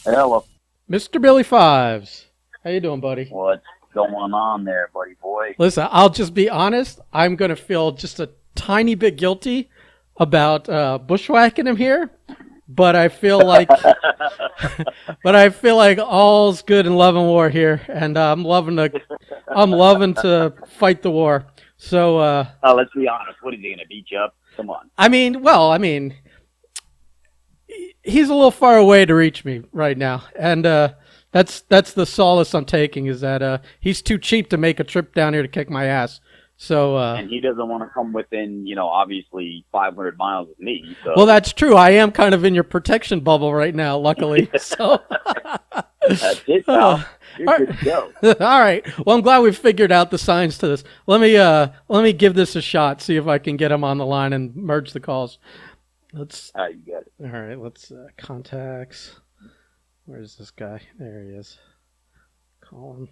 Hello. Mr. Billy Fives. How you doing, buddy? What's going on there, buddy boy? Listen, I'll just be honest. I'm going to feel just a tiny bit guilty about bushwhacking him here, but I feel like, all's good in love and war here, and I'm loving to fight the war. So, let's be honest. What is he gonna beat you up? Come on. I mean, he's a little far away to reach me right now, and that's the solace I'm taking is that he's too cheap to make a trip down here to kick my ass. So and he doesn't want to come within, obviously 500 miles of me. So. Well, that's true. I am kind of in your protection bubble right now, luckily. So that's it, pal. You're good to go. All right. Well, I'm glad we figured out the signs to this. Let me give this a shot. See if I can get him on the line and merge the calls. Let's. All right, you got it. All right. Let's contacts. Where's this guy? There he is. Call him.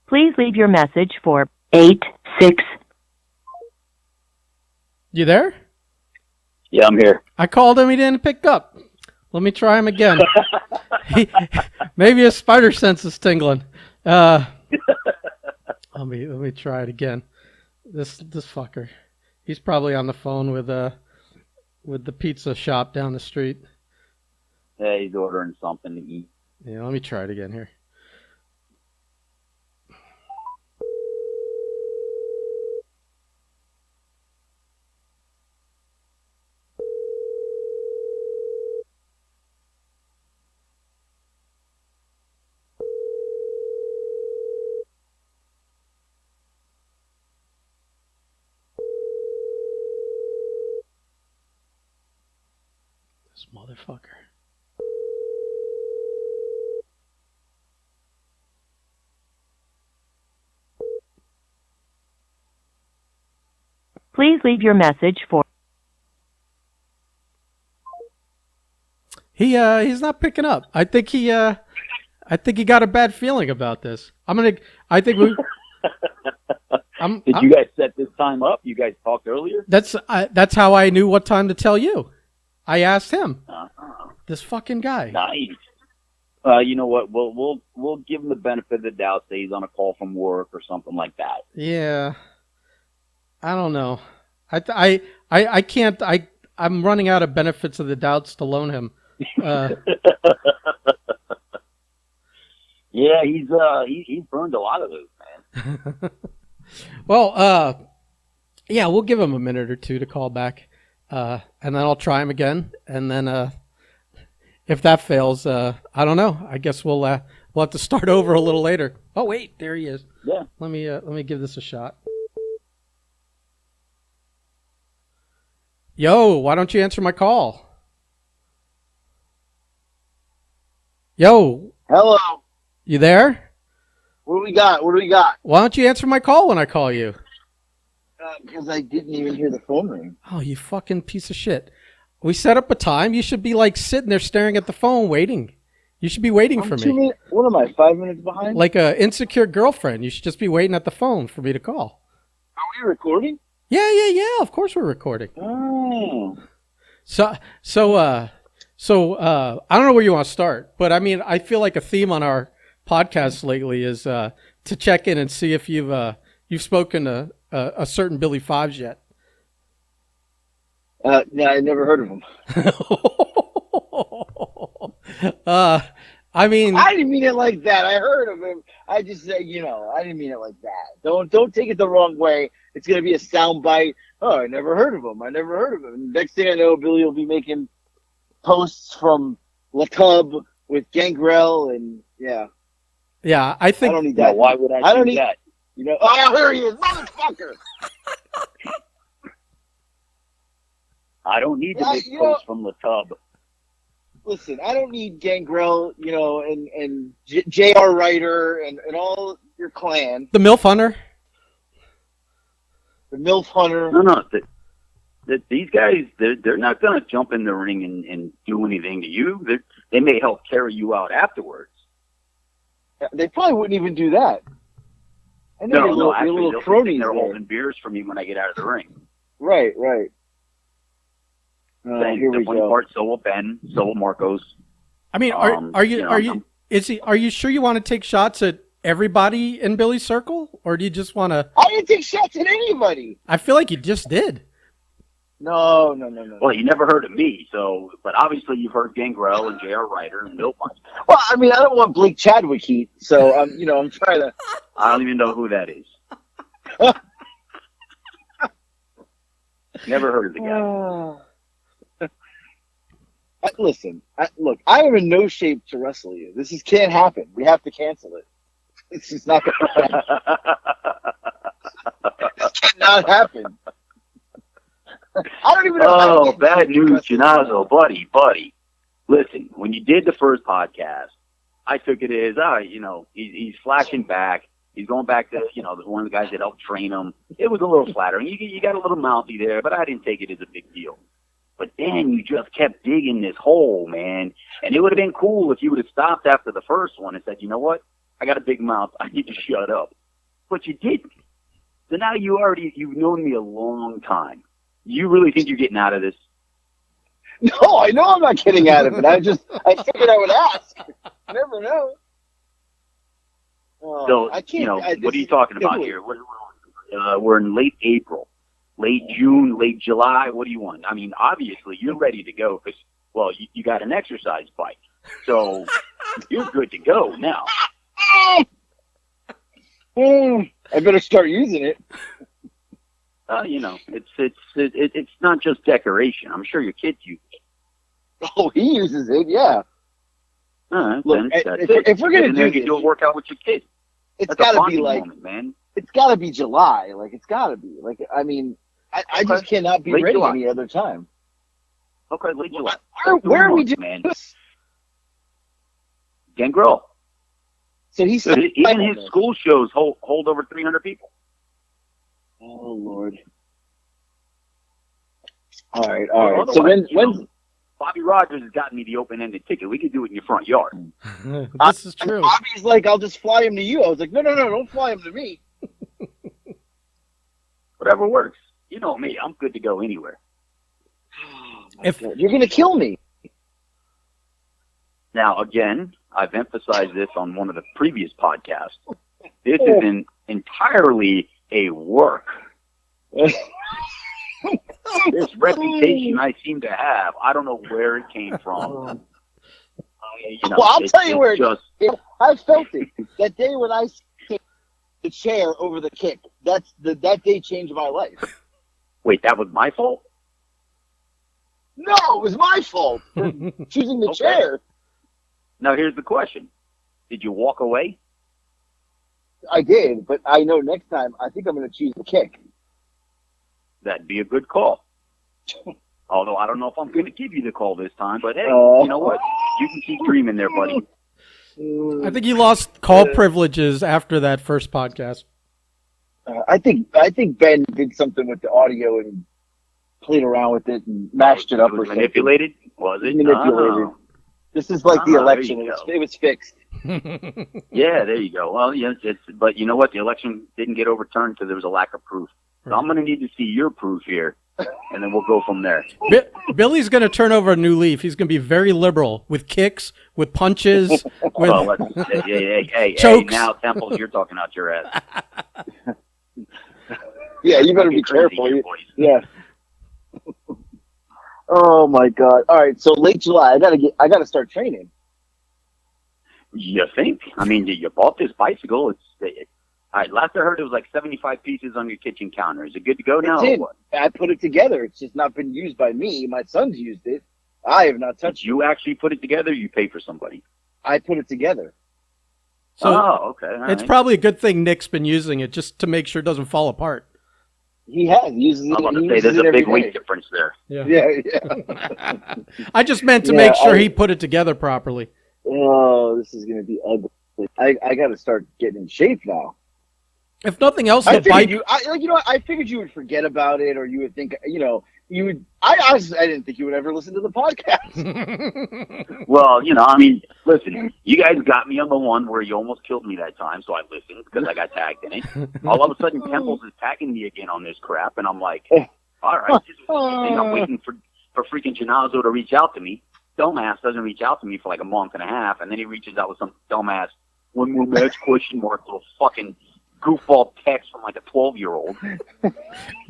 Please leave your message for 86. You there? Yeah, I'm here. I called him. He didn't pick up. Let me try him again. Maybe his spider sense is tingling. Let me try it again. This fucker. He's probably on the phone with the pizza shop down the street. Yeah, he's ordering something to eat. Yeah, let me try it again here. This motherfucker. Please leave your message for. He's not picking up. I think he got a bad feeling about this. Did you guys set this time up? You guys talked earlier? That's how I knew what time to tell you. I asked him. This fucking guy. Nice. You know what? We'll give him the benefit of the doubt. Say he's on a call from work or something like that. Yeah. I don't know. I can't. I'm running out of benefits of the doubts to loan him. Yeah, he's burned a lot of those, man. Well, yeah, we'll give him a minute or two to call back, and then I'll try him again, and then if that fails, I don't know. I guess we'll have to start over a little later. Oh wait, there he is. Yeah. Let me give this a shot. Yo, why don't you answer my call? Yo. Hello. You there? What do we got? Why don't you answer my call when I call you? Because I didn't even hear the phone ring. Oh, you fucking piece of shit. We set up a time. You should be like sitting there staring at the phone waiting. You should be waiting for me. What am I, 5 minutes behind? Like a insecure girlfriend. You should just be waiting at the phone for me to call. Are we recording? Yeah. Of course we're recording. Oh. So I don't know where you want to start, but I mean, I feel like a theme on our podcast lately is to check in and see if you've spoken to a certain Billy Fives yet. No, I never heard of him. I mean, I didn't mean it like that. I heard of him. I just said, I didn't mean it like that. Don't take it the wrong way. It's gonna be a sound bite. Oh, I never heard of him. And next thing I know, Billy will be making posts from La Tub with Gangrel and yeah. Yeah, I think. I don't need that. Why would I don't need that? Oh, here he is, motherfucker! I don't need to Yeah, make posts from the tub. Listen, I don't need Gangrel, and J.R. Ryder and all your clan, The MILF Hunter. the MILF Hunter. No. These guys, they're not going to jump in the ring and do anything to you. They may help carry you out afterwards. They probably wouldn't even do that. I know your Actually, little they'll cronies think they're there. holding beers for me when I get out of the ring. Right. Saying Here the we funny go. part, so will Ben, so will Marcos. I mean, are you sure you want to take shots at everybody in Billy's circle, or do you just want to? I didn't take shots at anybody. I feel like you just did. No. Well, you never heard of me, but obviously you've heard Gangrel and J.R. Ryder and Milt. Well, I mean, I don't want Blake Chadwick heat, so I'm trying to. I don't even know who that is. Never heard of the guy. Listen, look, I am in no shape to wrestle you. This can't happen. We have to cancel it. It's just not going to happen. This cannot happen. I don't even know. Oh, bad news, Janazo, buddy. Listen, when you did the first podcast, I took it as, he's flashing back. He's going back to, one of the guys that helped train him. It was a little flattering. You got a little mouthy there, but I didn't take it as a big deal. But then you just kept digging this hole, man. And it would have been cool if you would have stopped after the first one and said, you know what? I got a big mouth. I need to shut up. But you didn't. So now you've known me a long time. You really think you're getting out of this? No, I know I'm not getting out of it. I figured I would ask. You never know. So, I can't. What are you talking about here? We're in late April, late June, late July. What do you want? I mean, obviously, you're ready to go because, you got an exercise bike. So you're good to go now. I better start using it. It's not just decoration. I'm sure your kids use it. Oh, he uses it, yeah. Look, if we're gonna do this, you'll work out with your kids. It's got to be moment, man. It's got to be July. Like it's got to be. Like I mean, I just cannot be ready any other time. Okay, late July. Where are we doing man? this? Gangrel. So he's even his school shows hold over 300 people. Oh Lord. All right. So when's Bobby Rogers has gotten me the open-ended ticket. We could do it in your front yard. This is true. Bobby's like, I'll just fly him to you. I was like, no, don't fly him to me. Whatever works. You know me. I'm good to go anywhere. You're gonna kill me. Now, again, I've emphasized this on one of the previous podcasts. This isn't entirely a work. This reputation I seem to have, I don't know where it came from. I'll tell you where I felt it. That day when I kicked the chair over the kick, that day changed my life. Wait, that was my fault? No, it was my fault for choosing the chair. Now, here's the question. Did you walk away? I did, but I know next time, I think I'm going to choose the kick. That'd be a good call. Although I don't know if I'm going to give you the call this time, but hey, you know what? You can keep dreaming there, buddy. I think you lost call privileges after that first podcast. I think Ben did something with the audio and played around with it and mashed it up. Was manipulated? Was it? Manipulated. This is like the election. It was fixed. Yeah, there you go. Well, yeah, but you know what? The election didn't get overturned because there was a lack of proof. So I'm going to need to see your proof here, and then we'll go from there. Billy's going to turn over a new leaf. He's going to be very liberal with kicks, with punches, with hey, chokes. Now, Temples, you're talking out your ass. Yeah, you better be careful. Yeah. Oh my God! All right, so late July, I gotta start training. You think? I mean, you bought this bicycle. All right, last I heard it was like 75 pieces on your kitchen counter. Is it good to go now or what? I put it together. It's just not been used by me. My son's used it. I have not touched it. Did you actually put it together or you pay for somebody? I put it together. So okay. All it's right. probably a good thing Nick's been using it just to make sure it doesn't fall apart. He has. He uses it. I'm going he to say uses there's it a every big weight day. difference there. Yeah. I just meant to Yeah, make sure he put it together properly. Oh, this is gonna be ugly. I got to start getting in shape now. If nothing else, I the figured bike. you know, I figured you would forget about it, or you would think, you know, you would. I didn't think you would ever listen to the podcast. Well, you know, I mean, listen, you guys got me on the one where you almost killed me that time, so I listened because I got tagged in it. All of a sudden, Temples is tagging me again on this crap, and I'm like, all right, this is interesting. I'm waiting for freaking Janazo to reach out to me. Dumbass doesn't reach out to me for like a month and a half, and then he reaches out with some dumbass one more match question mark little fucking goofball text from like a 12-year-old.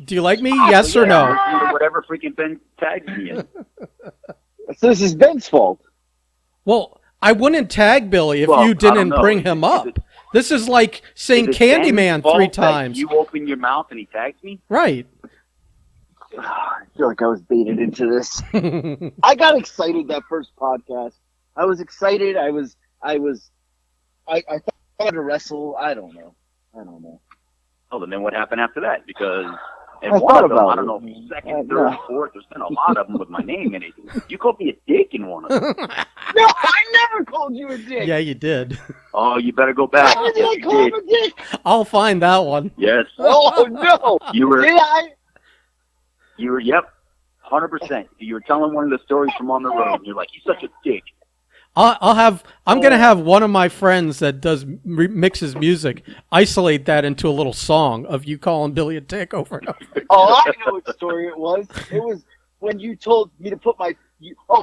Do you like me? Yes or no? Whatever freaking Ben tagged me in. So this is Ben's fault. Well, I wouldn't tag Billy if Well, you I don't didn't know. bring him up. This is like saying Is it Ben's Candyman fault 3 that times. You open your mouth and he tags me? Right. I feel like I was baited into this. I got excited that first podcast. I was excited. I thought to wrestle. I don't know. Oh, then what happened after that? Because I thought about I don't know, if second, third, no. fourth, there's been a lot of them with my name in it. You called me a dick in one of them. No, I never called you a dick. Yeah, you did. Oh, you better go back. Why did I Yes, call you him a dick? I'll find that one. Yes. Oh no! You were, Did I? yep, 100%. You were telling one of the stories from on the road, and you're like, he's such a dick. I'm going to have one of my friends that does mixes music isolate that into a little song of you calling Billy a dick over and over. Oh, I know what story it was. It was when you told me to put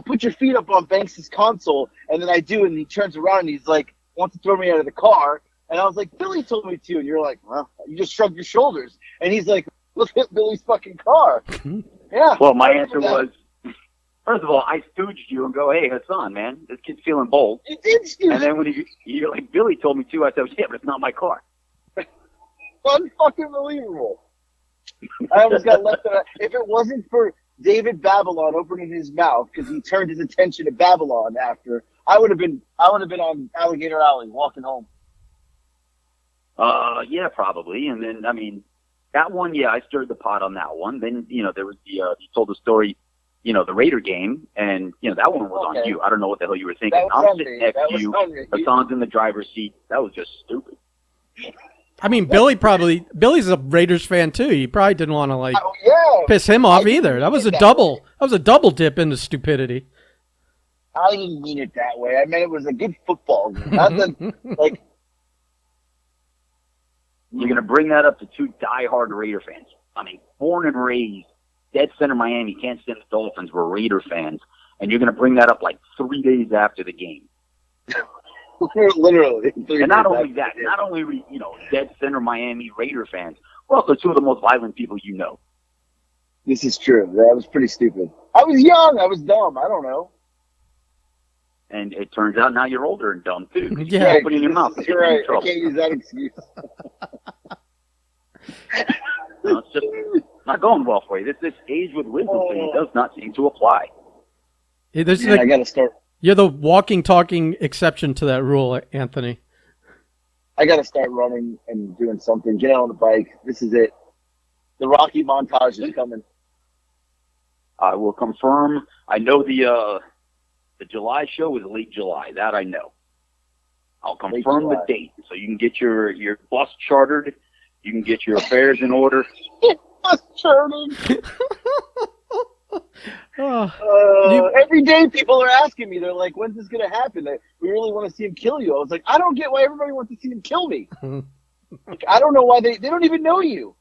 put your feet up on Banks' console, and then I do, and he turns around and he's like, wants to throw me out of the car, and I was like, Billy told me to, and you're like, well, you just shrugged your shoulders, and he's like, look at Billy's fucking car. Yeah. Well, my answer was, first of all, I stooged you and go, hey, Hassan, man, this kid's feeling bold. You did, Steve. And then when you're like, Billy told me to, I said, yeah, but it's not my car. Unfucking believable. I almost got left out. If it wasn't for David Babylon opening his mouth because he turned his attention to Babylon after, I would have been on Alligator Alley walking home. Yeah, probably. And then, I mean, that one, yeah, I stirred the pot on that one. Then, you know, there was the, you told the story, you know, the Raider game, and, you know, that one was on you. I don't know what the hell you were thinking. I'm sitting next to you. Hassan's in the driver's seat. That was just stupid. I mean, Billy's a Raiders fan too. He probably didn't want to piss him off either. That was a double dip into stupidity. I didn't mean it that way. I meant it was a good football game. Not that, like, you're going to bring that up to two diehard Raider fans. I mean, born and raised, dead center Miami, can't stand the Dolphins, were Raider fans, and you're going to bring that up like 3 days after the game. Literally. And not only that, not only, you know, dead center Miami Raider fans, we're also two of the most violent people you know. This is true. That was pretty stupid. I was young. I was dumb. I don't know. And it turns out now you're older and dumb too. Yeah. Right. Putting your mouth. You're right. I can't use that excuse. No, it's just not going well for you. This age with wisdom thing does not seem to apply. Yeah, I got to start. You're the walking, talking exception to that rule, Anthony. I got to start running and doing something. Get out on the bike. This is it. The Rocky montage is coming. I will confirm. I know the July show is late July. That I know. I'll confirm the date so you can get your bus chartered. You can get your affairs in order. Bus chartered. Every day people are asking me, they're like, when's this going to happen? We really want to see him kill you. I was like, I don't get why everybody wants to see him kill me. Like, I don't know why they don't even know you.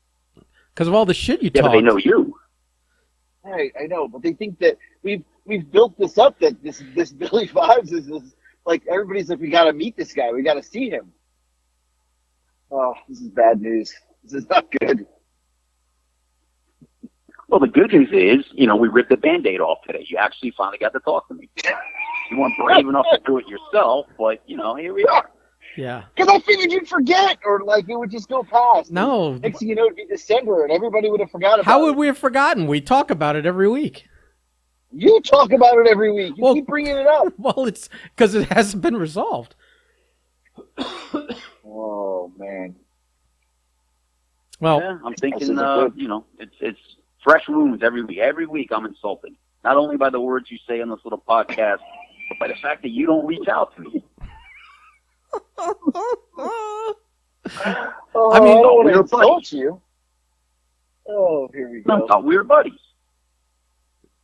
Because of all the shit you talk. talk. But they know you. Right, I know, but they think that we've built this up, that this Billy Vibes is this, like, everybody's like, we got to meet this guy. We got to see him. Oh, this is bad news. This is not good. Well, the good news is, you know, we ripped the Band-Aid off today. You actually finally got to talk to me. You weren't brave enough to do it yourself, but, you know, here we are. Yeah. Because I figured you'd forget, or, like, it would just go past. No. And next thing you know, it'd be December, and everybody would have forgot about it. How would we have forgotten? We talk about it every week. You talk about it every week. You keep bringing it up. Well, it's because it hasn't been resolved. Oh, man. Well, Yeah, I'm thinking, This isn't good. it's fresh wounds every week. Every week I'm insulted, not only by the words you say on this little podcast, but by the fact that you don't reach out to me. Oh, I mean, I don't want we to were insult buddies. you. Oh, here we I go. thought we were buddies.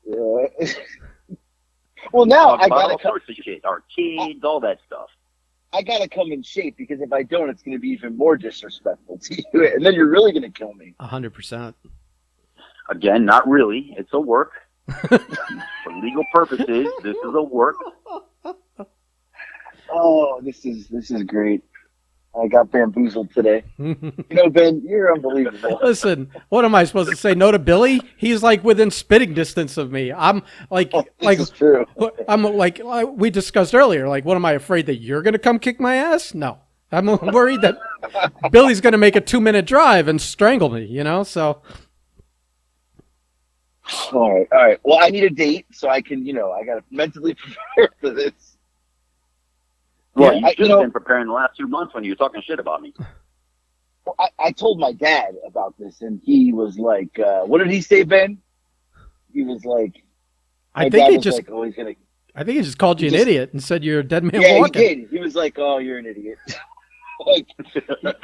Yeah. Well, now Talk I about gotta all sorts of shit, our kids, all that stuff. I gotta come in shape, because if I don't, it's gonna be even more disrespectful to you, and then you're really gonna kill me. 100%. Again, not really. It's a work. For legal purposes, this is a work. Oh, this is great. I got bamboozled today. Ben, you're unbelievable. Listen, what am I supposed to say? No to Billy? He's like within spitting distance of me. I'm like, This is true. I'm like we discussed earlier. Like, what am I afraid that you're going to come kick my ass? No, I'm worried that Billy's going to make a 2-minute drive and strangle me. So. All right. Well, I need a date so I can, I gotta mentally prepare for this. Well, Yeah, you should have been preparing the last 2 months when you were talking shit about me. Well, I told my dad about this, and he was like, "What did he say, Ben?" He was like, I think he just. like, "Oh, he's gonna." I think he just called you an idiot and said you're a dead man Yeah, walking. he did. He was like, "Oh, you're an idiot." Like,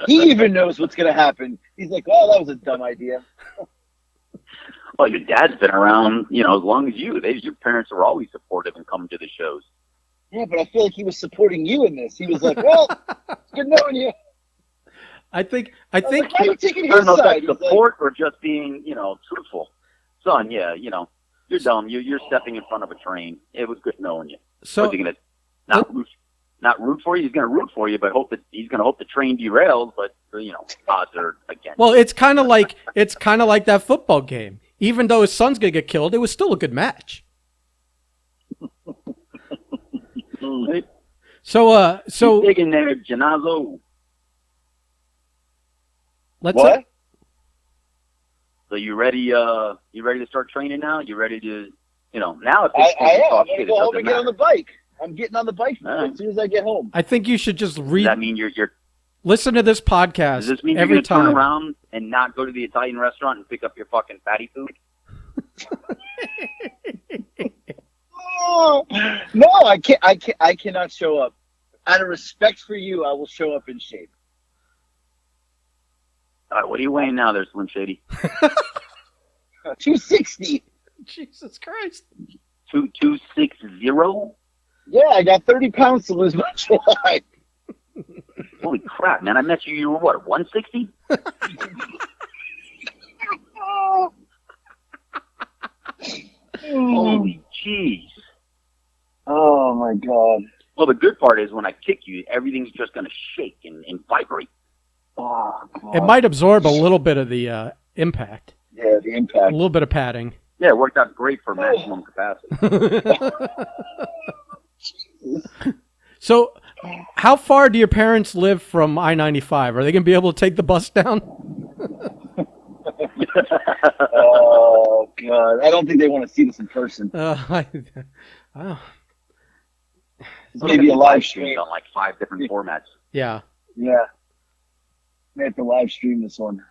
he even knows what's gonna happen. He's like, "Oh, that was a dumb idea." Well, your dad's been around, as long as you. Your parents were always supportive and coming to the shows. Yeah, but I feel like he was supporting you in this. He was like, "Well, it's good knowing you." I think. Like, why are you taking I don't his know if side? that's support or just being, truthful. Son, yeah, you're dumb. You're stepping in front of a train. It was good knowing you. So. Was he gonna not root for you? He's gonna root for you, but he's gonna hope the train derails. But odds are against. Well, it's kind of like that football game. Even though his son's gonna get killed, it was still a good match. So Keep digging there, Janazo. let's. What? So you ready? You ready to start training now? You ready to? Now at I this point, am. talk I'm gonna shit. go It home doesn't and get on the matter. bike. I'm getting on the bike All right. as soon as I get home. I think you should just Does read. that mean you're? Listen to this podcast Does this mean you're every gonna turn time. around and not go to the Italian restaurant and pick up your fucking fatty food? Oh, no, I can't. I cannot show up. Out of respect for you, I will show up in shape. All right, what are you weighing now, there, Slim Shady? 260. Jesus Christ! 260. Yeah, I got 30 pounds to lose by July. Holy crap, man! I met you. You were what? 160? Holy jeez. Oh my God. Well, the good part is when I kick you, everything's just gonna shake and vibrate. Oh God. It might absorb a little bit of the impact, Yeah, the a impact. little bit of padding. Yeah, it worked out great for maximum capacity. So, how far do your parents live from I-95? Are they going to be able to take the bus down? Oh God. I don't think they want to see this in person. Maybe a live stream. on like 5 different formats. Yeah. Yeah. They have to live stream this one.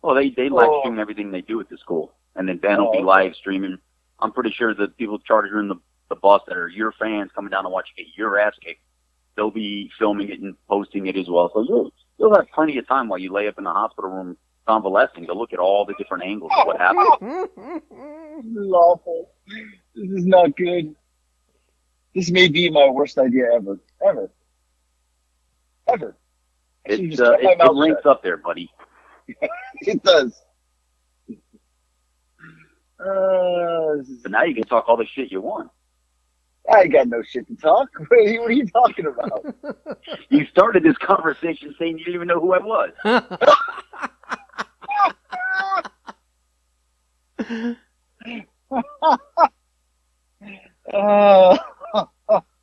Well, they live stream everything they do at the school, and then Ben will be okay. live streaming. I'm pretty sure the people chartering the bus that are your fans coming down to watch you get your ass kicked, they'll be filming it and posting it as well. So you'll have plenty of time while you lay up in the hospital room convalescing to look at all the different angles of what happened. This is awful. This is not good. This may be my worst idea ever. Ever. Ever. I should It just kept my mouth ranks shut. up there, buddy. It does. This is- But now you can talk all the shit you want. I got no shit to talk. What are you talking about? You started this conversation saying you didn't even know who I was. Oh,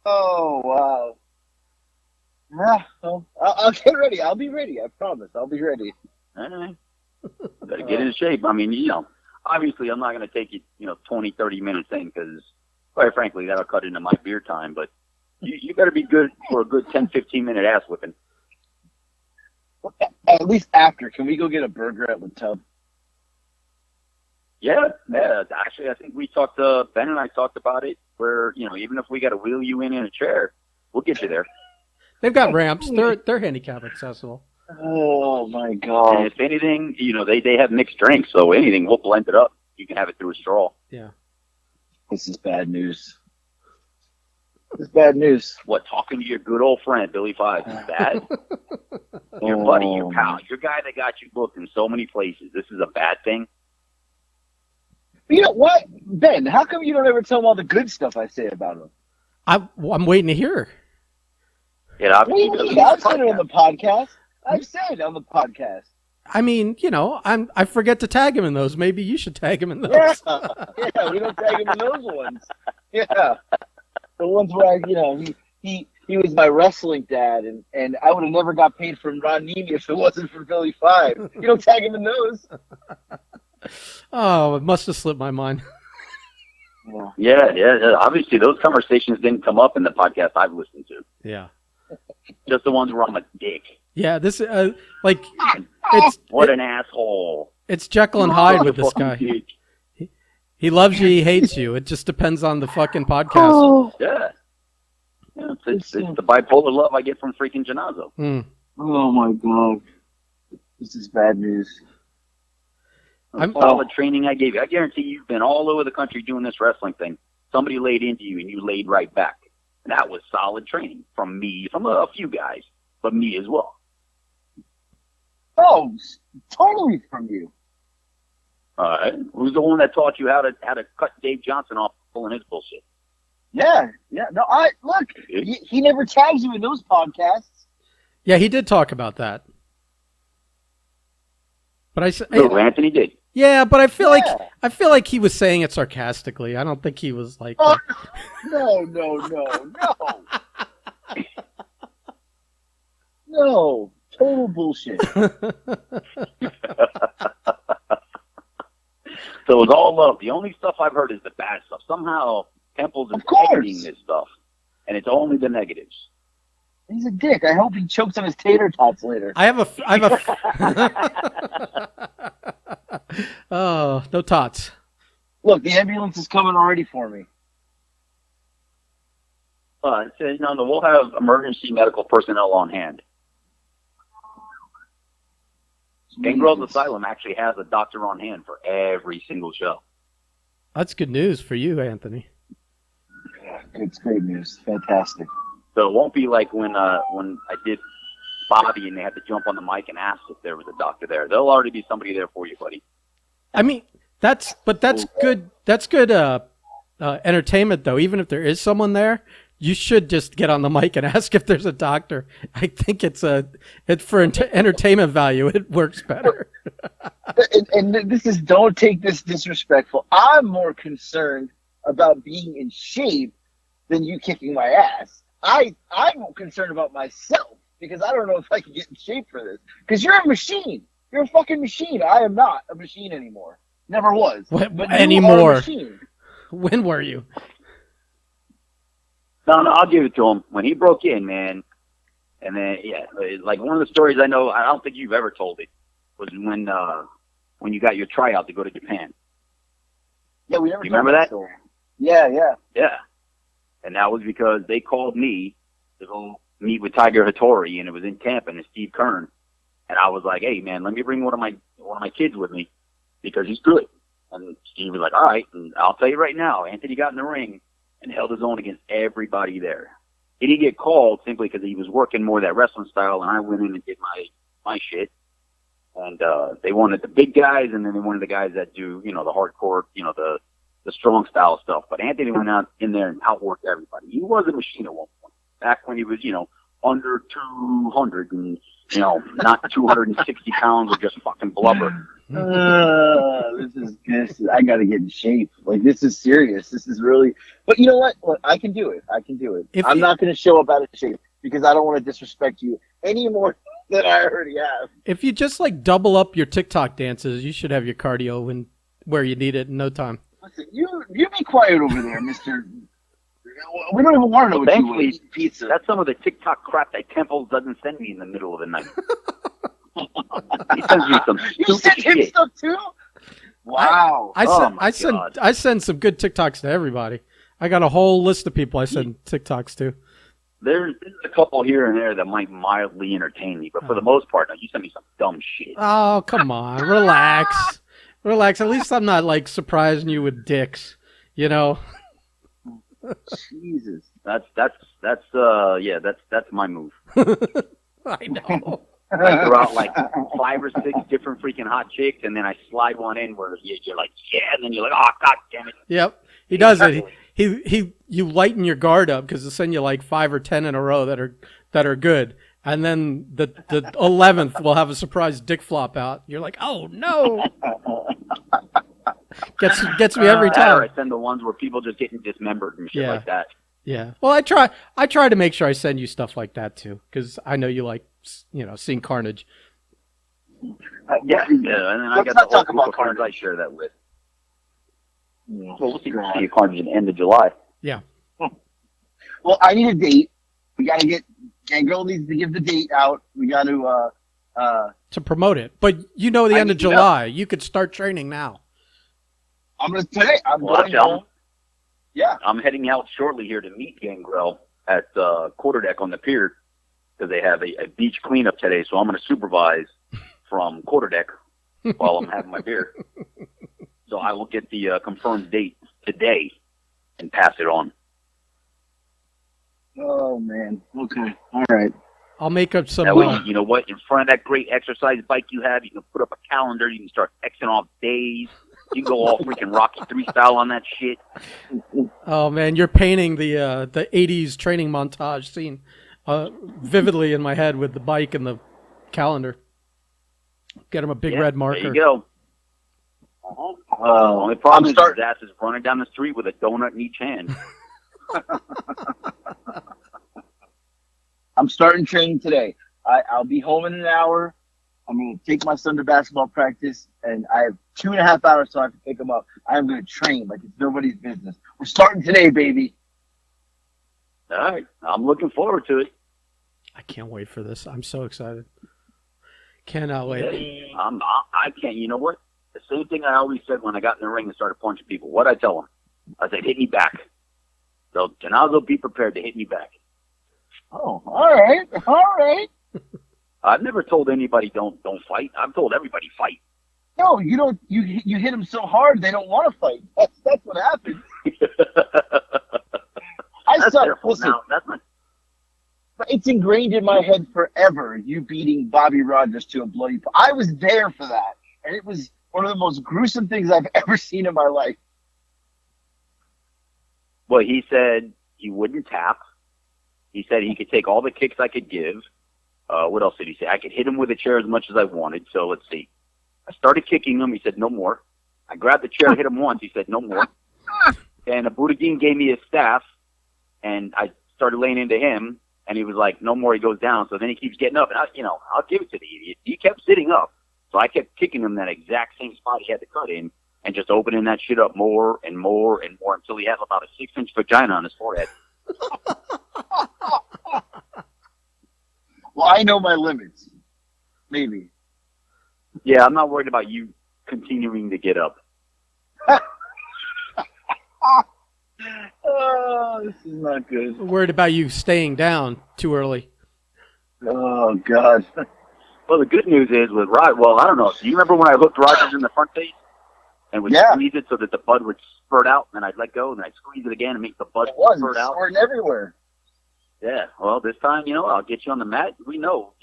oh wow. Yeah, well, I'll get ready. I'll be ready. I promise. I'll be ready. All right. Better get in shape. I mean, obviously I'm not going to take you, 20, 30 minutes in because, quite frankly, that'll cut into my beer time. But you better be good for a good 10, 15-minute ass whipping. At least after, can we go get a burger at the Tub? Yeah. Actually, I think Ben and I talked about it. Where even if we got to wheel you in a chair, we'll get you there. They've got ramps. They're handicap accessible. Oh my God! And if anything, they have mixed drinks, so anything we'll blend it up. You can have it through a straw. Yeah. This is bad news. This is bad news. What, talking to your good old friend Billy Five is bad? Your buddy, your pal, your guy that got you booked in so many places. This is a bad thing. You know what, Ben? How come you don't ever tell him all the good stuff I say about him? I'm waiting to hear. Yeah, I've said it on the podcast. I've said on the podcast. I mean, I forget to tag him in those. Maybe you should tag him in those. Yeah, we don't tag him in those ones. Yeah, the ones where he was my wrestling dad, and I would have never got paid from Ron Nemi if it wasn't for Billy Five. You don't tag him in those. Oh, it must have slipped my mind. Yeah. Obviously, those conversations didn't come up in the podcast I've listened to. Yeah. Just the ones where I'm a dick. Yeah, this an asshole. It's Jekyll and Hyde with this guy. He loves you, he hates you. It just depends on the fucking podcast. Yeah. It's the bipolar love I get from freaking Janazo. Oh my God. This is bad news. Solid training I gave you. I guarantee you've been all over the country doing this wrestling thing. Somebody laid into you and you laid right back. And that was solid training from me, from a few guys, but me as well. Oh, totally from you. All right. Who's the one that taught you how to cut Dave Johnson off pulling his bullshit? Yeah. No, look. He never tags you in those podcasts. Yeah, he did talk about that. But I said, Anthony did. Yeah, but I feel like he was saying it sarcastically. I don't think he was like. No. No, total bullshit. So it's all love. The only stuff I've heard is the bad stuff. Somehow Temple's editing this stuff, and it's only the negatives. He's a dick. I hope he chokes on his tater tots later. I have Oh, no tots. Look, the ambulance is coming already for me. We'll have emergency medical personnel on hand. Gangrel's Asylum actually has a doctor on hand for every single show. That's good news for you, Anthony. Yeah, it's great news. Fantastic. So it won't be like when I did Bobby and they had to jump on the mic and ask if there was a doctor there. There'll already be somebody there for you, buddy. I mean, that's good. That's good entertainment, though. Even if there is someone there, you should just get on the mic and ask if there's a doctor. I think it's for entertainment value. It works better. and this is, don't take this disrespectful. I'm more concerned about being in shape than you kicking my ass. I'm concerned about myself because I don't know if I can get in shape for this. Because you're a machine. You're a fucking machine. I am not a machine anymore. Never was. But anymore. You are a machine. When were you? No, I'll give it to him. When he broke in, man, and then, like one of the stories I know, I don't think you've ever told it, was when you got your tryout to go to Japan. Yeah, we never you remember that? Story. Yeah. Yeah. And that was because they called me to go meet with Tiger Hattori, and it was in Tampa, and Steve Kern. And I was like, hey, man, let me bring one of my kids with me because he's good. And Steve was like, all right. And I'll tell you right now, Anthony got in the ring and held his own against everybody there. He didn't get called simply because he was working more that wrestling style, and I went in and did my shit. And they wanted the big guys, and then they wanted the guys that do, the hardcore, the strong style stuff. But Anthony went out in there and outworked everybody. He was a machine at one point. Back when he was, under 200 and, not 260 pounds of just fucking blubber. This is, I gotta get in shape. Like, this is serious. This is really, but you know what? Look, I can do it. I'm not going to show up out of shape because I don't want to disrespect you any more than I already have. If you just double up your TikTok dances, you should have your cardio where you need it in no time. Listen, you be quiet over there, Mister. We don't even want to know what you eat pizza. That's some of the TikTok crap that Temple doesn't send me in the middle of the night. He sends me some You stupid sent him shit. stuff too? Wow. I send some good TikToks to everybody. I got a whole list of people I send TikToks to. There's a couple here and there that might mildly entertain me, but for the most part, no, you send me some dumb shit. Oh, come on. Relax. Relax. At least I'm not, like, surprising you with dicks, you know? Jesus. That's my move. I know. I throw out like 5 or 6 different freaking hot chicks, and then I slide one in where you're like, yeah, and then you're like, oh, god damn it. Yep. He does it. You lighten your guard up because he'll send you like 5 or 10 in a row that are good. And then the 11th will have a surprise dick flop out. You're like, oh no. Gets me every time. Or I send the ones where people just getting dismembered and shit like that. Yeah. Well, I try to make sure I send you stuff like that too, because I know you like, seeing carnage. Yeah. And then I got the whole group of friends I share that with. Well, we'll see carnage at the end of July. Yeah. Well, I need a date. We got to get. Gangrel needs to give the date out. We got to promote it. But the end of July. You could start training now. I'm going to today. I'm going home. Yeah. I'm heading out shortly here to meet Gangrel at Quarterdeck on the pier because they have a beach cleanup today. So I'm going to supervise from Quarterdeck while I'm having my beer. So I will get the confirmed date today and pass it on. Oh, man. Okay. All right. I'll make up some... That way, you know what? In front of that great exercise bike you have, you can put up a calendar. You can start Xing off days. You can go all freaking Rocky 3 style on that shit. Oh, man. You're painting the 80s training montage scene vividly in my head with the bike and the calendar. Get him a big red marker. There you go. Only problem is his ass is running down the street with a donut in each hand. I'm starting training today. I'll be home in an hour. I'm going to take my son to basketball practice, and I have 2.5 hours so I have to pick him up. I'm going to train like it's nobody's business. We're starting today, baby. All right. I'm looking forward to it. I can't wait for this. I'm so excited. Cannot wait. I can't. You know what? The same thing I always said when I got in the ring and started punching people. What'd I tell them? I said, hit me back. So Genazzo, be prepared to hit me back. Oh, all right. All right. I've never told anybody don't fight. I've told everybody fight. No, you don't. You hit them so hard they don't want to fight. That's what happens. Listen. Now, that's not. It's ingrained in my head forever. You beating Bobby Rogers to a bloody. I was there for that, and it was one of the most gruesome things I've ever seen in my life. Well, he said he wouldn't tap. He said he could take all the kicks I could give. What else did he say? I could hit him with a chair as much as I wanted. So let's see. I started kicking him. He said, no more. I grabbed the chair, hit him once. He said, no more. And Abudagin gave me his staff, and I started laying into him, and he was like, no more. He goes down. So then he keeps getting up, and I'll give it to the idiot. He kept sitting up. So I kept kicking him that exact same spot he had to cut in and just opening that shit up more and more and more until he had about a 6-inch vagina on his forehead. Well, I know my limits. Maybe. Yeah, I'm not worried about you continuing to get up. Oh, this is not good. I'm worried about you staying down too early. Oh, God. Well, the good news is with Rod. Well, I don't know. Do you remember when I hooked Rogers in the front face and would squeeze it so that the bud would spurt out, and then I'd let go, and then I'd squeeze it again and make the bud spurt out? Squirting everywhere. Yeah. Well, this time, I'll get you on the mat. We know,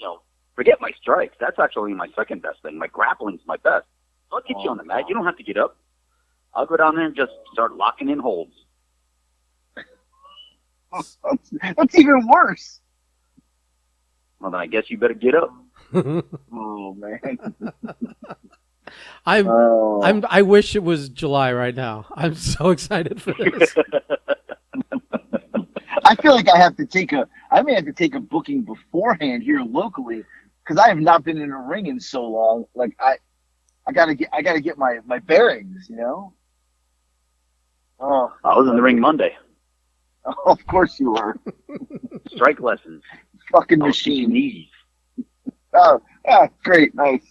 forget my strikes. That's actually my second best thing. My grappling's my best. So I'll get you on the mat. You don't have to get up. I'll go down there and just start locking in holds. That's even worse. Well, then I guess you better get up. Oh, man. I wish it was July right now. I'm so excited for this. I feel like I may have to take a booking beforehand here locally because I have not been in a ring in so long. Like I gotta get my bearings, Oh, I was in the ring Monday. Oh, of course you were. Strike lessons. Fucking machine. Knees. Oh, Ah, great, nice.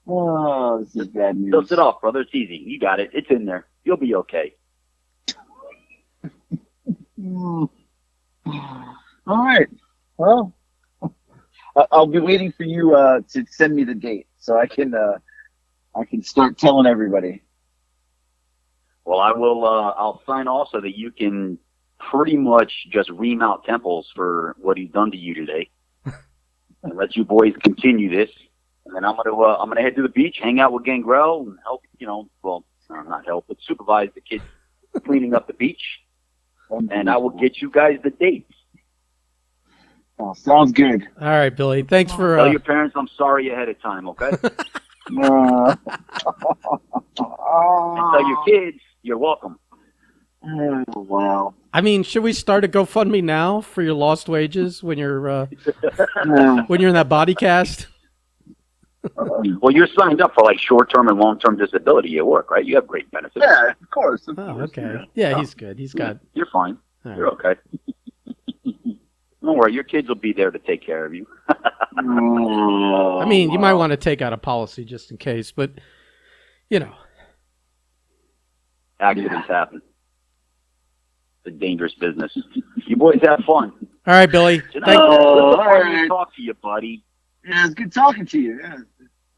Oh, this is bad news. Dust it off, brother. It's easy. You got it. It's in there. You'll be okay. All right. Well, I'll be waiting for you to send me the date so I can start telling everybody. Well, I will. I'll sign off so that you can pretty much just remount temples for what he's done to you today, and let you boys continue this. And then I'm gonna head to the beach, hang out with Gangrel, and help. Not help, but supervise the kids cleaning up the beach. And I will get you guys the dates. Oh, sounds good. All right, Billy. Thanks for. Tell your parents I'm sorry ahead of time, okay? And tell your kids you're welcome. Oh, wow. I mean, should we start a GoFundMe now for your lost wages when you're when you're in that body cast? Well, you're signed up for like short-term and long-term disability at work, right? You have great benefits. Yeah, of course. Oh, okay. Yeah, he's good. He's got. You're fine. All You're okay. Don't worry, your kids will be there to take care of you. I mean, you might want to take out a policy just in case, but you know, accidents happen. It's a dangerous business. You boys have fun. All right, Billy. All right. Talk to you, buddy. Yeah, it's good talking to you. Yeah,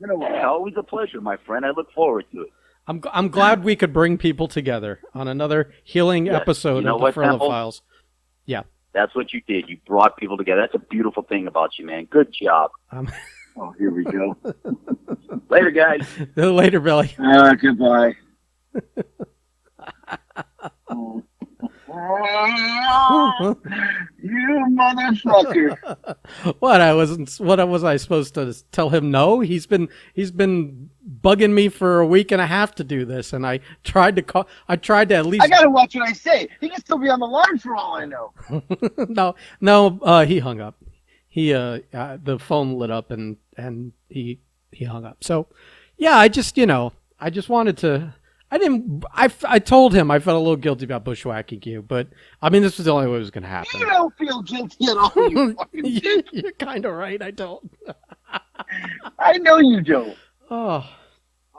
yeah, always a pleasure, my friend. I look forward to it. I'm glad we could bring people together on another healing episode of the Furlough Files. Yeah. That's what you did. You brought people together. That's a beautiful thing about you, man. Good job. Oh, here we go. Later, guys. Later, Billy. Goodbye. You motherfucker! What was I supposed to tell him? No, he's been bugging me for a week and a half to do this, and I tried to at least. I gotta watch what I say. He can still be on the line for all I know. No, he hung up. The phone lit up and he hung up. So, yeah, I just wanted to. I told him I felt a little guilty about bushwhacking you, but I mean, this was the only way it was going to happen. You don't feel guilty at all, you fucking dick. You're kind of right. I don't. I know you don't. Oh,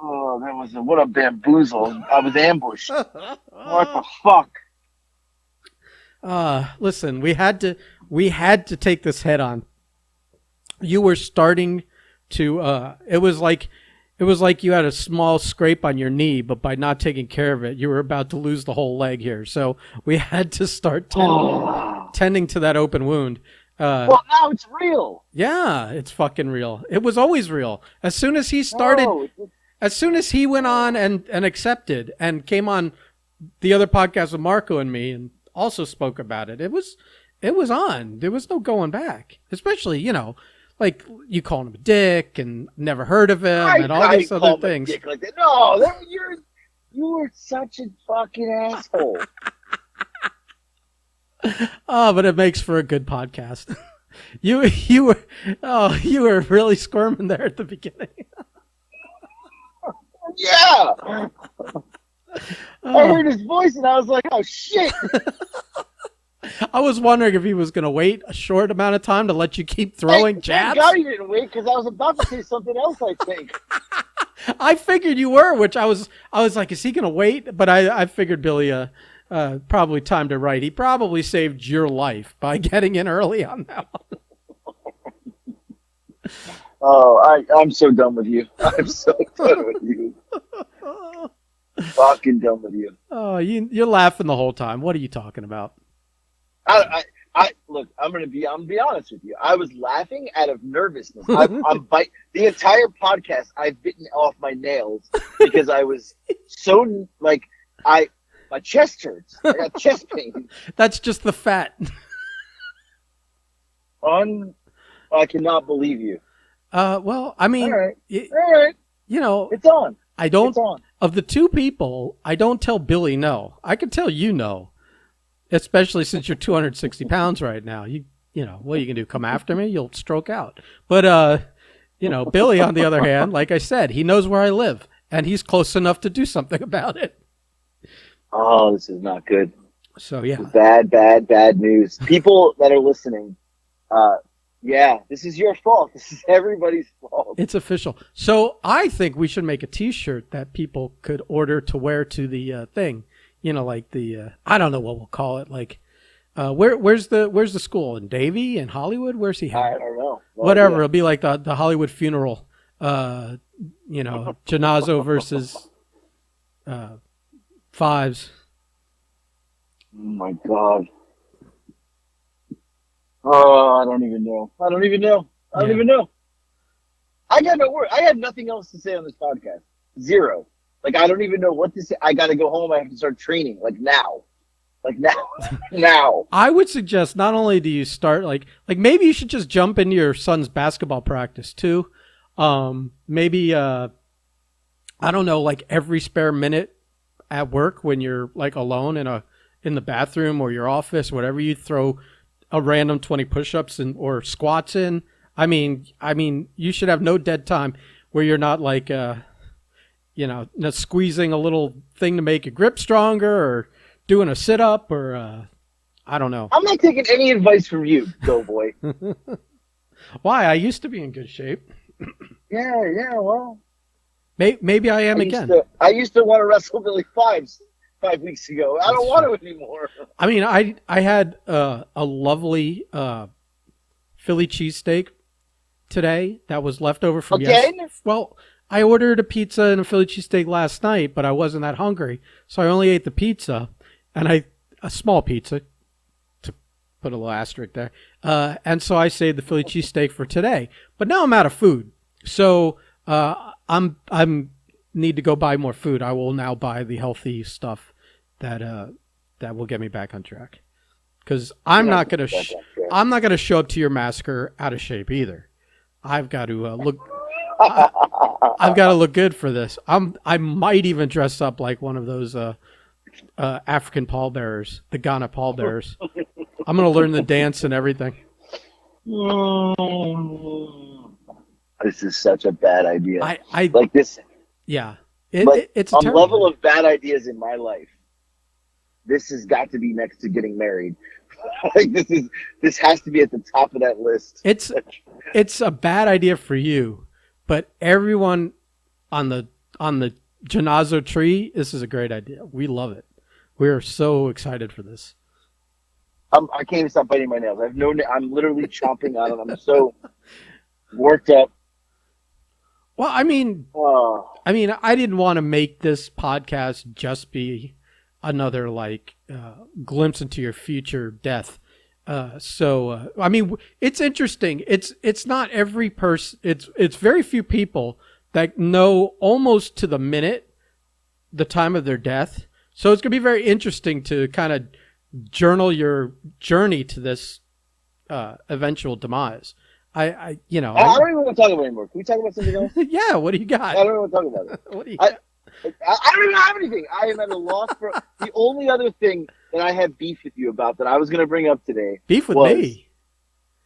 that was what a bamboozle. I was ambushed. What the fuck? Listen, we had to take this head on. You were starting to. It was like you had a small scrape on your knee, but by not taking care of it, you were about to lose the whole leg here. So we had to start tending to that open wound. Well, now it's real. Yeah, it's fucking real. It was always real. As soon as he started, as soon as he went on and accepted and came on the other podcast with Marco and me and also spoke about it, it was on. There was no going back. Especially, like you called him a dick and never heard of him and all these other things. Dick like that. No, you were such a fucking asshole. Oh, but it makes for a good podcast. You were really squirming there at the beginning. Yeah. I heard his voice and I was like, oh shit. I was wondering if he was going to wait a short amount of time to let you keep throwing jabs. Thank God he didn't wait, because I was about to say something else, I think. I figured you were, which I was like, is he going to wait? But I figured Billy probably timed it right. He probably saved your life by getting in early on that one. Oh, I'm so done with you. I'm so done with you. Fucking done with you. Oh, you're laughing the whole time. What are you talking about? I look. I'm gonna be honest with you. I was laughing out of nervousness. I'm the entire podcast. I've bitten off my nails because I was so my chest hurts. I got chest pain. That's just the fat. I cannot believe you. Well, I mean, all right. It's on. It's on. Of the two people, I don't tell Billy no. I can tell you no. Especially since you're 260 pounds right now. You know, what are you going to do? Come after me? You'll stroke out. But, Billy, on the other hand, like I said, he knows where I live. And he's close enough to do something about it. Oh, this is not good. So, yeah. Bad news. People that are listening, Yeah, this is your fault. This is everybody's fault. It's official. So I think we should make a T-shirt that people could order to wear to the thing. You know, like the I don't know what we'll call it. Like, where's the school in Davie in Hollywood? Where's he I at? don't know. No Whatever. idea. It'll be like the Hollywood funeral. You know, Janazo versus Fives. Oh my God. Oh, I don't even know. I don't even know. I got no word. I have nothing else to say on this podcast. Zero. Like, I don't even know what to say. I got to go home. I have to start training. Like now. Now. I would suggest not only do you start like maybe you should just jump into your son's basketball practice too. Maybe I don't know, like every spare minute at work when you're like alone in the bathroom or your office, whatever, you throw a random 20 push-ups or squats in. I mean, you should have no dead time where you're not like, not squeezing a little thing to make your grip stronger or doing a sit-up or, I don't know. I'm not taking any advice from you, Doughboy. Why? I used to be in good shape. Yeah, well. Maybe I am again. I used to want to wrestle Billy 5 weeks ago. I don't want to anymore. I mean, I had a lovely Philly cheesesteak today that was left over from yesterday. Well, I ordered a pizza and a Philly cheesesteak last night, but I wasn't that hungry, so I only ate the pizza, and a small pizza, to put a little asterisk there, and so I saved the Philly cheesesteak for today. But now I'm out of food, so I'm need to go buy more food. I will now buy the healthy stuff that will get me back on track. Because I'm not gonna show up to your massacre out of shape either. I've got to look. I've got to look good for this. I might even dress up like one of those African pallbearers, the Ghana pallbearers. I'm gonna learn the dance and everything. This is such a bad idea. I like this. Yeah, it's a on level of bad ideas in my life. This has got to be next to getting married. Like this has to be at the top of that list. It's a bad idea for you, but everyone on the Janazo tree, this is a great idea. We love it. We are so excited for this. I can't even stop biting my nails. I'm literally chomping on it. I'm so worked up. Well, I mean, I didn't want to make this podcast just be another glimpse into your future death. I mean, it's interesting. It's not every person. It's very few people that know almost to the minute the time of their death. So it's going to be very interesting to kind of journal your journey to this eventual demise. I don't even want to talk about it anymore. Can we talk about something else? Yeah, what do you got? I don't want to talk about it. What do you got? I don't even have anything. I am at a loss for the only other thing that I have beef with you about that I was going to bring up today. Beef with me?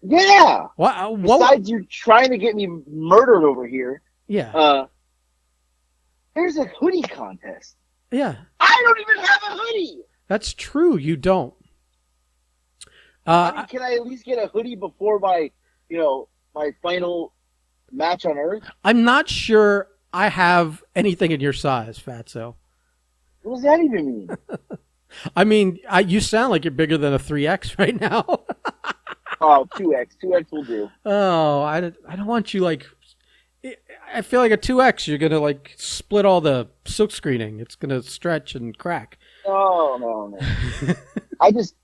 Yeah. What? Besides you trying to get me murdered over here. Yeah. There's a hoodie contest. Yeah. I don't even have a hoodie. That's true. You don't. Can I at least get a hoodie before my final match on Earth? I'm not sure I have anything in your size, Fatso. What does that even mean? I mean, you sound like you're bigger than a 3X right now. Oh, 2X. 2X will do. Oh, I don't want you I feel like a 2X, you're going to split all the silk screening. It's going to stretch and crack. Oh, no.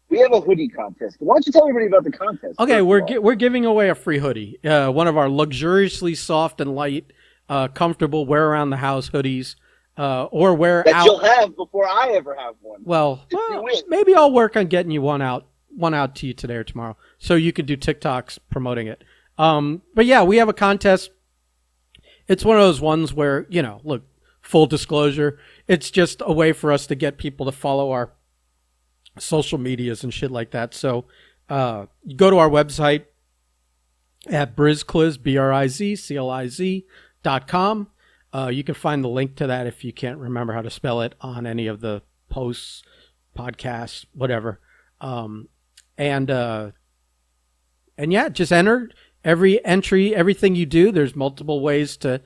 We have a hoodie contest. Why don't you tell everybody about the contest? Okay, we're giving away a free hoodie. One of our luxuriously soft and light, comfortable wear around the house hoodies, or wear that out. You'll have before I ever have one. Well, maybe I'll work on getting you one out to you today or tomorrow, so you can do TikToks promoting it. But yeah, we have a contest. It's one of those ones where, look, full disclosure, it's just a way for us to get people to follow our social medias and shit like that. So you go to our website at BrizCliz, BRIZCLIZ.com. You can find the link to that if you can't remember how to spell it on any of the posts, podcasts, whatever. And and yeah, just enter every entry, everything you do. There's multiple ways to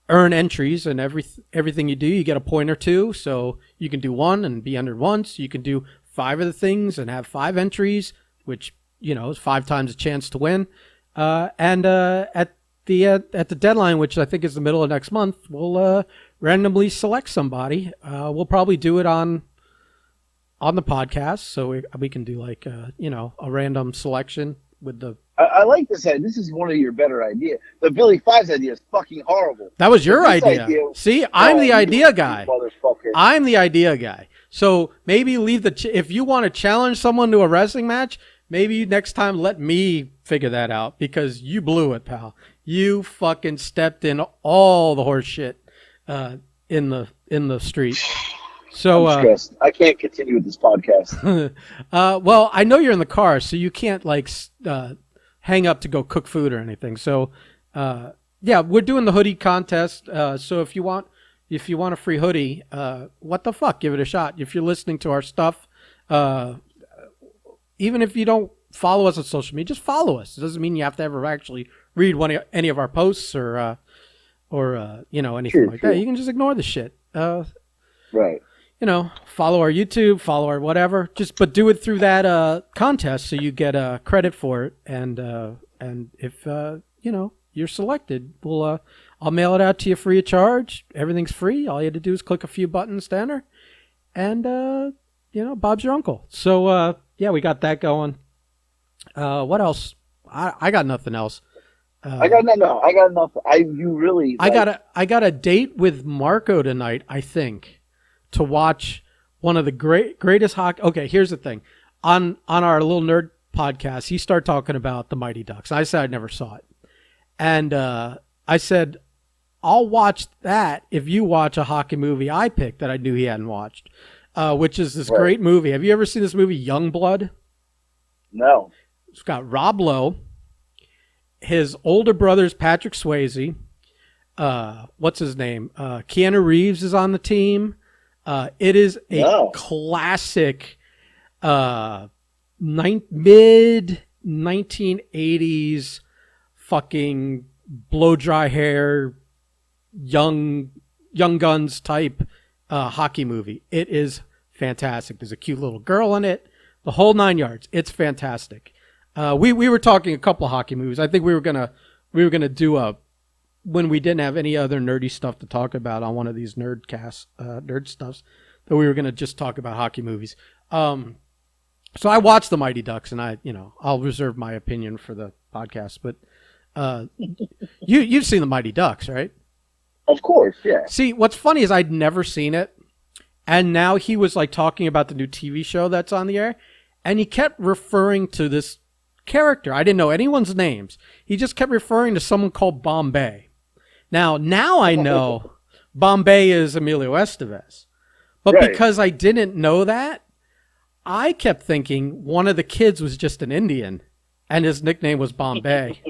earn entries, and everything you do, you get a point or two. So you can do one and be entered once. You can do 5 of the things and have 5 entries, which, is 5 times a chance to win. And at the deadline, which I think is the middle of next month, we'll randomly select somebody. We'll probably do it on the podcast, so we can do like a random selection with the. I like this idea. This is one of your better ideas. The Billy Fives idea is fucking horrible. That was your idea. See, I'm the idea guy. Motherfucker. I'm the idea guy. So maybe leave if you want to challenge someone to a wrestling match, maybe next time let me figure that out, because you blew it, pal. You fucking stepped in all the horse shit in the street. So I'm stressed. I can't continue with this podcast. Well, I know you're in the car, so you can't hang up to go cook food or anything. So yeah, we're doing the hoodie contest. So if you want a free hoodie, what the fuck, give it a shot. If you're listening to our stuff, even if you don't follow us on social media, just follow us. It doesn't mean you have to ever actually read any of our posts or anything like that. You can just ignore the shit. Right. Follow our YouTube, follow our whatever. But do it through that contest, so you get credit for it. And if you're selected, I'll mail it out to you free of charge. Everything's free. All you had to do is click a few buttons to enter, and Bob's your uncle. So yeah, we got that going. What else? I got nothing else. I got nothing. I got a date with Marco tonight, I think, to watch one of the greatest hockey. Okay, here's the thing. On our little nerd podcast, he started talking about the Mighty Ducks. I said I never saw it, and I said I'll watch that if you watch a hockey movie I picked that I knew he hadn't watched, which is this great movie. Have you ever seen this movie, Youngblood? No. It's got Rob Lowe, his older brother's Patrick Swayze. What's his name? Keanu Reeves is on the team. It is a classic mid 1980s fucking blow dry hair, young guns type hockey movie. It is fantastic. There's a cute little girl in it. The whole 9 yards. It's fantastic. We were talking a couple of hockey movies. I think we were gonna do when we didn't have any other nerdy stuff to talk about on one of these nerd stuffs, that we were gonna just talk about hockey movies. So I watched the Mighty Ducks, and I'll reserve my opinion for the podcast. But you've seen the Mighty Ducks, right? Of course, yeah. See, what's funny is I'd never seen it, and now he was talking about the new TV show that's on the air, and he kept referring to this character. I didn't know anyone's names. He just kept referring to someone called Bombay. Now I know Bombay is Emilio Estevez. But because I didn't know that, I kept thinking one of the kids was just an Indian and his nickname was Bombay.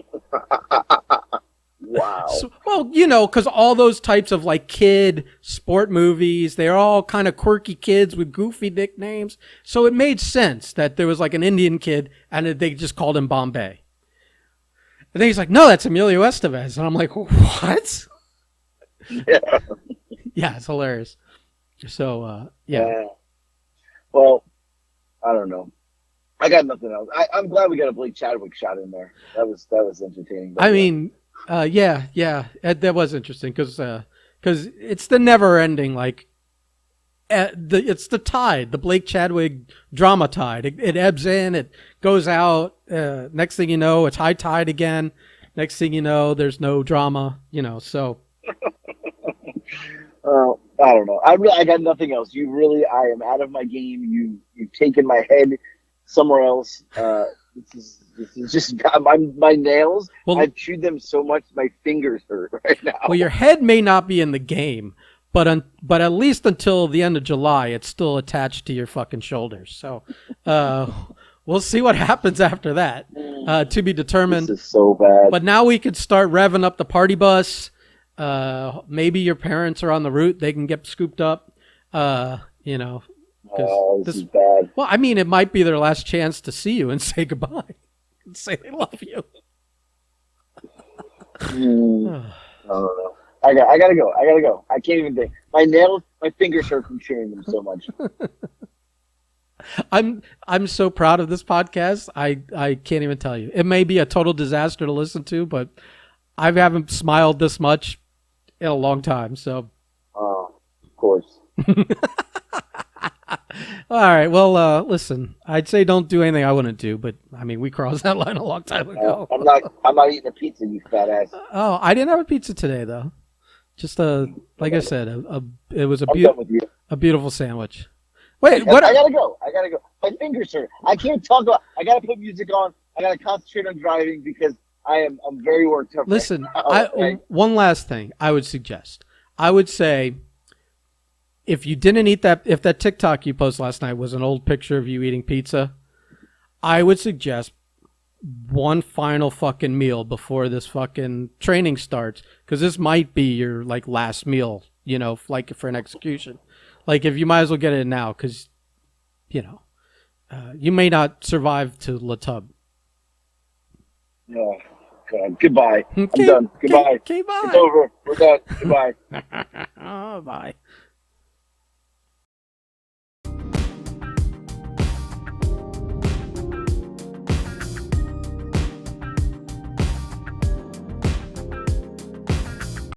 Wow. So, well, because all those types of kid sport movies, they're all kind of quirky kids with goofy nicknames. So it made sense that there was an Indian kid and they just called him Bombay. And then he's like, no, that's Emilio Estevez. And I'm like, what? Yeah. Yeah, it's hilarious. So, yeah. Well, I don't know. I got nothing else. I'm glad we got a Blake Chadwick shot in there. That was entertaining. I mean, yeah, that was interesting because it's the never-ending it's the tide, the Blake Chadwick drama tide. It ebbs in, it goes out. Next thing you know, it's high tide again. Next thing you know, there's no drama. So. I don't know. I got nothing else. I am out of my game. You've taken my head somewhere else. This is just my nails. Well, I've chewed them so much my fingers hurt right now. Well, your head may not be in the game, but at least until the end of July, it's still attached to your fucking shoulders. So we'll see what happens after that. To be determined. This is so bad. But now we could start revving up the party bus. Maybe your parents are on the route; they can get scooped up. This is bad. Well, I mean, it might be their last chance to see you and say goodbye. say they love you. I don't know. I gotta go. I can't even think. My fingers hurt from chewing them so much. I'm so proud of this podcast. I can't even tell you. It may be a total disaster to listen to, but I haven't smiled this much in a long time. So, of course. All right. Well, listen. I'd say don't do anything I wouldn't do, but I mean, we crossed that line a long time ago. I'm not eating a pizza, you fat ass. Oh, I didn't have a pizza today though. Just like I said, it was a beautiful sandwich. Wait, what? I gotta go. My fingers hurt. I can't talk about. I gotta put music on. I gotta concentrate on driving because I'm very worked up. Listen, right? One last thing I would suggest. I would say, if you didn't eat that, if that TikTok you posted last night was an old picture of you eating pizza, I would suggest one final fucking meal before this fucking training starts, because this might be your like last meal, you know, like for an execution. Like if you might as well get it now, because you know you may not survive to La Tub. Oh, God. Goodbye. Okay, I'm done. Goodbye. Okay, bye. It's over. We're done. Goodbye. Oh, bye.